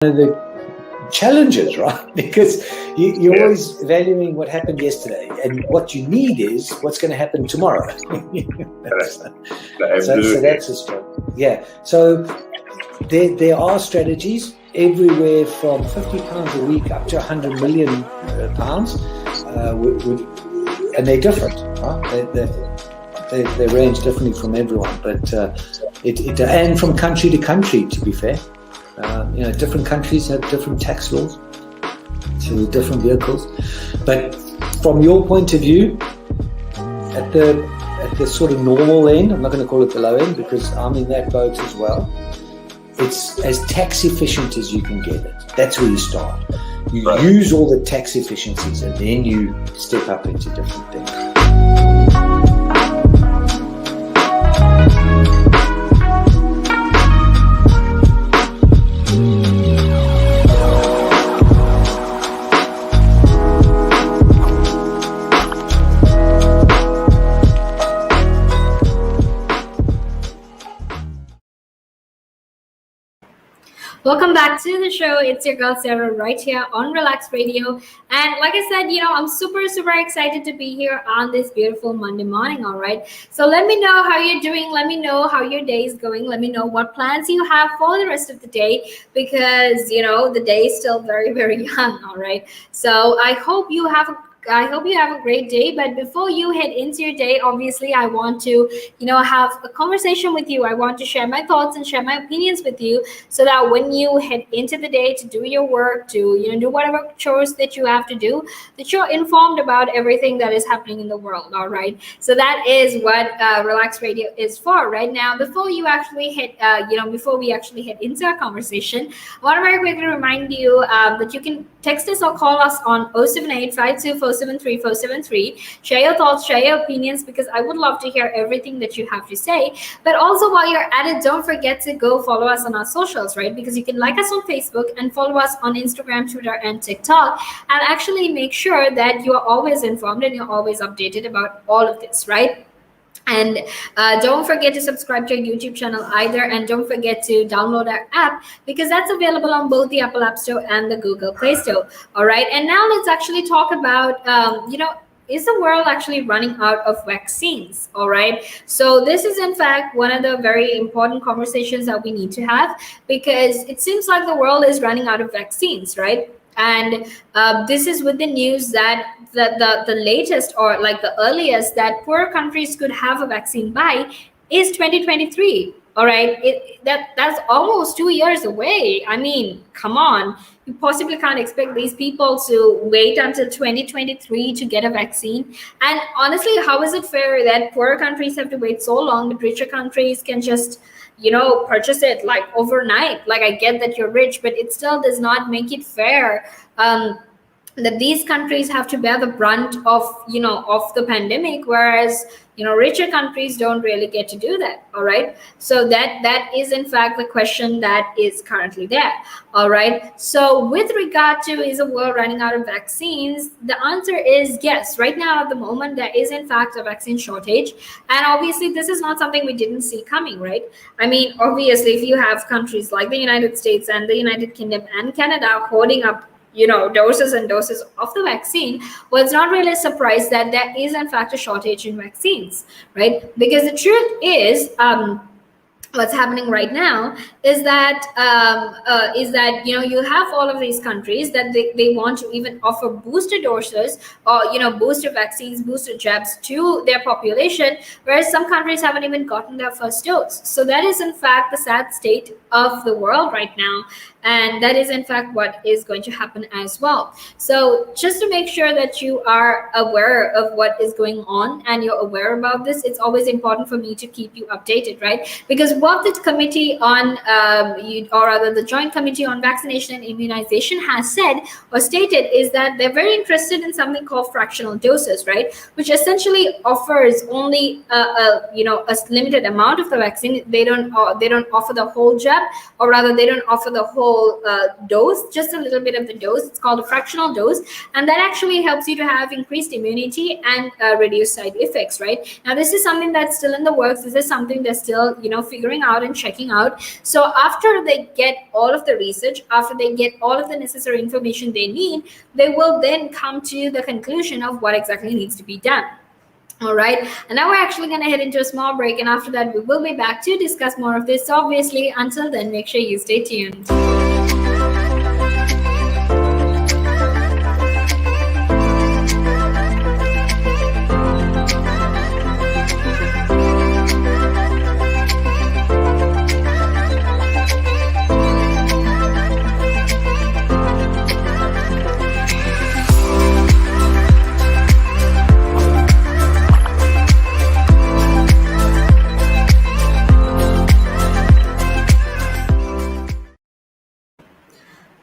of the challenges, right? Because you're always valuing what happened yesterday, and what you need is what's going to happen tomorrow. So that's a struggle. Yeah. So there are strategies everywhere from £50 a week up to £100 million, and they're different. Right? They range differently from everyone, but and from country to country, to be fair. Different countries have different tax laws, so different vehicles. But from your point of view, at the sort of normal end, I'm not going to call it the low end because I'm in that boat as well. It's as tax efficient as you can get it. That's where you start. You use all the tax efficiencies, and then you step up into different things. Welcome back to the show. It's your girl Sarah right here on Relaks Radio. And like I said, I'm super excited to be here on this beautiful Monday morning. All right. So let me know how you're doing. Let me know how your day is going. Let me know what plans you have for the rest of the day, because, the day is still very, very young. All right. So I hope you have a great day. But before you head into your day, obviously, I want to, have a conversation with you. I want to share my thoughts and share my opinions with you, so that when you head into the day to do your work, to, do whatever chores that you have to do, that you're informed about everything that is happening in the world. All right. So that is what Relaks Radio is for right now. Before we actually head into our conversation, I want to very quickly remind you that you can text us or call us on 078-5247-3473. Share your thoughts, share your opinions, because I would love to hear everything that you have to say. But also, while you're at it, don't forget to go follow us on our socials, right? Because you can like us on Facebook and follow us on Instagram, Twitter, and TikTok, and actually make sure that you are always informed and you're always updated about all of this, right? And don't forget to subscribe to our YouTube channel either. And don't forget to download our app, because that's available on both the Apple App Store and the Google Play Store. All right. And now let's actually talk about, is the world actually running out of vaccines? All right. So this is, in fact, one of the very important conversations that we need to have, because it seems like the world is running out of vaccines, right? And this is with the news that the latest, or like the earliest that poor countries could have a vaccine by is 2023. All right. That's almost 2 years away. I mean, come on. You possibly can't expect these people to wait until 2023 to get a vaccine. And honestly, how is it fair that poorer countries have to wait so long, but richer countries can just purchase it like overnight? Like, I get that you're rich, but it still does not make it fair that these countries have to bear the brunt of the pandemic, whereas richer countries don't really get to do that. All right. So that is, in fact, the question that is currently there. All right. So with regard to, is the world running out of vaccines, the answer is yes. Right now, at the moment, there is, in fact, a vaccine shortage. And obviously, this is not something we didn't see coming, right? I mean, obviously, if you have countries like the United States and the United Kingdom and Canada holding up doses and doses of the vaccine, well, it's not really a surprise that there is, in fact, a shortage in vaccines, right? Because the truth is, what's happening right now is that you have all of these countries that they want to even offer booster doses, or booster vaccines, booster jabs to their population, whereas some countries haven't even gotten their first dose. So that is, in fact, the sad state of the world right now. And that is, in fact, what is going to happen as well. So just to make sure that you are aware of what is going on and you're aware about this, it's always important for me to keep you updated, right? Because what the committee on, or rather the Joint Committee on Vaccination and Immunization has said or stated is that they're very interested in something called fractional doses, right? Which essentially offers only a limited amount of the vaccine. They don't offer the whole jab, or rather they don't offer the whole whole dose, just a little bit of the dose. It's called a fractional dose, and that actually helps you to have increased immunity and reduce side effects, right? Now, this is something that's still in the works. This is something they're still, figuring out and checking out. So after they get all of the research, after they get all of the necessary information they need, they will then come to the conclusion of what exactly needs to be done. All right, and now we're actually going to head into a small break, and after that we will be back to discuss more of this. Obviously, until then, make sure you stay tuned.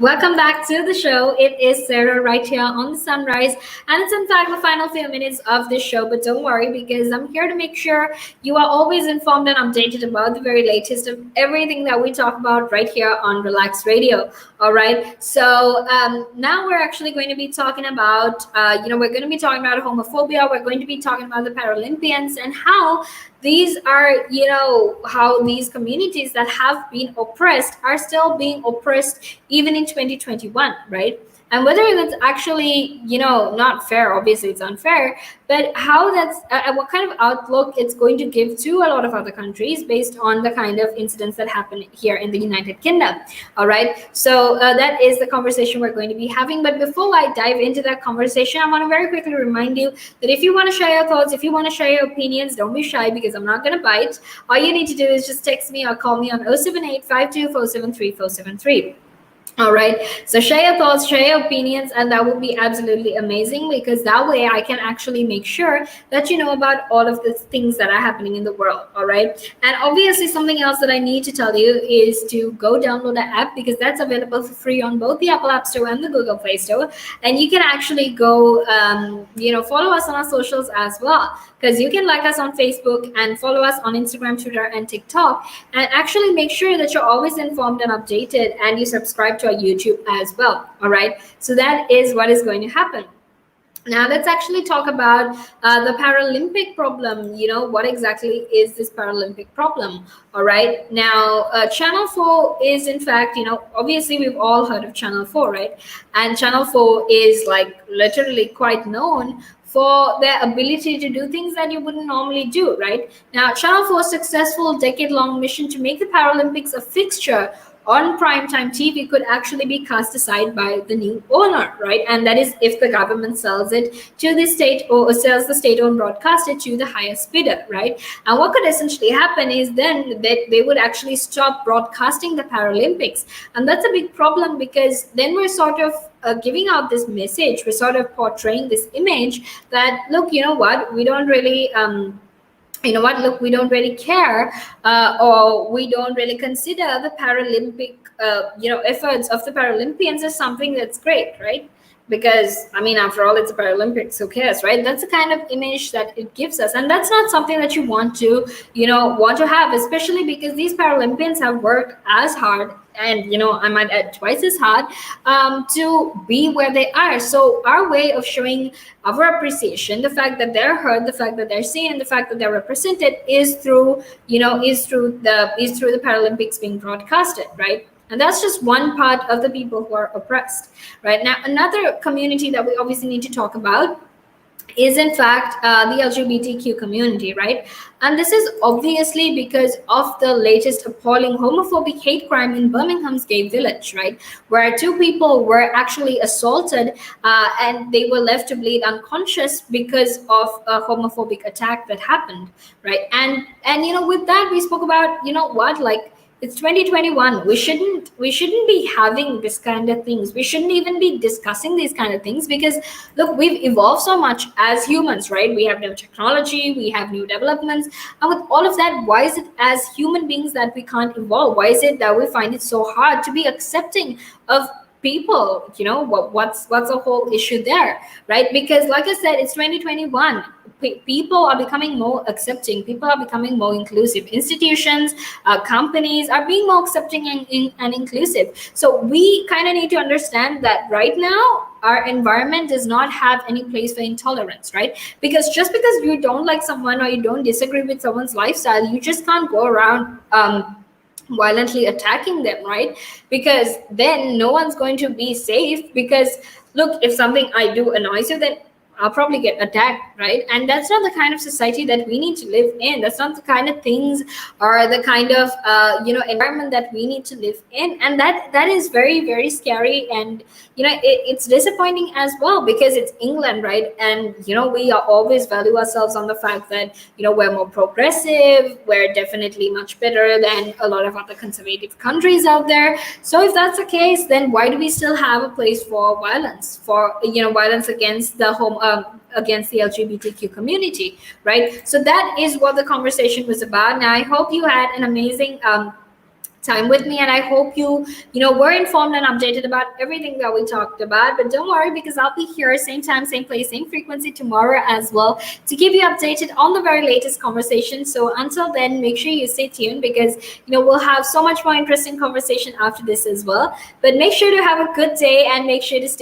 Welcome back to the show. It is Sarah right here on the Sunrise, and it's in fact the final few minutes of this show. But don't worry, because I'm here to make sure you are always informed and updated about the very latest of everything that we talk about right here on Relaks Radio. All right. So now we're actually going to be talking about, we're going to be talking about homophobia. We're going to be talking about the Paralympians and how these are, how these communities that have been oppressed are still being oppressed even in 2021, right? And whether that's actually, not fair, obviously it's unfair, but how that's, what kind of outlook it's going to give to a lot of other countries based on the kind of incidents that happen here in the United Kingdom. All right. So that is the conversation we're going to be having. But before I dive into that conversation, I want to very quickly remind you that if you want to share your thoughts, if you want to share your opinions, don't be shy, because I'm not going to bite. All you need to do is just text me or call me on 078-5247-3473. All right, so share your thoughts, share your opinions, and that would be absolutely amazing, because that way I can actually make sure that you know about all of the things that are happening in the world. All right, and obviously something else that I need to tell you is to go download the app, because that's available for free on both the Apple App Store and the Google Play Store. And you can actually go follow us on our socials as well, because you can like us on Facebook and follow us on Instagram, Twitter, and TikTok, and actually make sure that you're always informed and updated, and you subscribe to our YouTube as well. All right, so that is what is going to happen. Now let's actually talk about the Paralympic problem. What exactly is this Paralympic problem? All right, now Channel 4 is, in fact, obviously we've all heard of Channel 4, right? And Channel 4 is like literally quite known for their ability to do things that you wouldn't normally do, right? Now, Channel 4's successful decade-long mission to make the Paralympics a fixture on primetime TV could actually be cast aside by the new owner, right? And that is if the government sells it to the state, or sells the state-owned broadcaster to the highest bidder, right? And what could essentially happen is then that they would actually stop broadcasting the Paralympics. And that's a big problem, because then we're sort of giving out this message, we're sort of portraying this image that, look, we don't really look, we don't really care, or we don't really consider the Paralympic, efforts of the Paralympians as something that's great, right? Because, after all, it's a Paralympics, who cares, right? That's the kind of image that it gives us. And that's not something that you want to have, especially because these Paralympians have worked as hard, and, I might add twice as hard, to be where they are. So our way of showing our appreciation, the fact that they're heard, the fact that they're seen, and the fact that they're represented is through the Paralympics being broadcasted, right? And that's just one part of the people who are oppressed, right? Now, another community that we obviously need to talk about is, in fact, the LGBTQ community, right? And this is obviously because of the latest appalling homophobic hate crime in Birmingham's gay village, right? Where 2 people were actually assaulted and they were left to bleed unconscious because of a homophobic attack that happened, right? And with that, we spoke about, it's 2021. We shouldn't be having this kind of things. We shouldn't even be discussing these kind of things, because look, we've evolved so much as humans, right? We have new technology, we have new developments, and with all of that, why is it as human beings that we can't evolve? Why is it that we find it so hard to be accepting of people, what's the whole issue there, right? Because like I said, it's 2021. People are becoming more accepting, people are becoming more inclusive, institutions, companies are being more accepting and inclusive. So we kind of need to understand that right now our environment does not have any place for intolerance, right? Because just because you don't like someone or you don't disagree with someone's lifestyle, you just can't go around violently attacking them, right? Because then no one's going to be safe. Because look, if something I do annoys you, then I'll probably get attacked, right? And that's not the kind of society that we need to live in. That's not the kind of things or the kind of environment that we need to live in. And that is very, very scary. And it's disappointing as well, because it's England, right? And we are always value ourselves on the fact that we're more progressive, we're definitely much better than a lot of other conservative countries out there. So if that's the case, then why do we still have a place for violence, for violence against the against the LGBTQ community, right? So that is what the conversation was about. And I hope you had an amazing time with me, and I hope you were informed and updated about everything that we talked about. But don't worry, because I'll be here same time, same place, same frequency tomorrow as well, to keep you updated on the very latest conversation. So until then, make sure you stay tuned, because we'll have so much more interesting conversation after this as well. But make sure to have a good day, and make sure to stay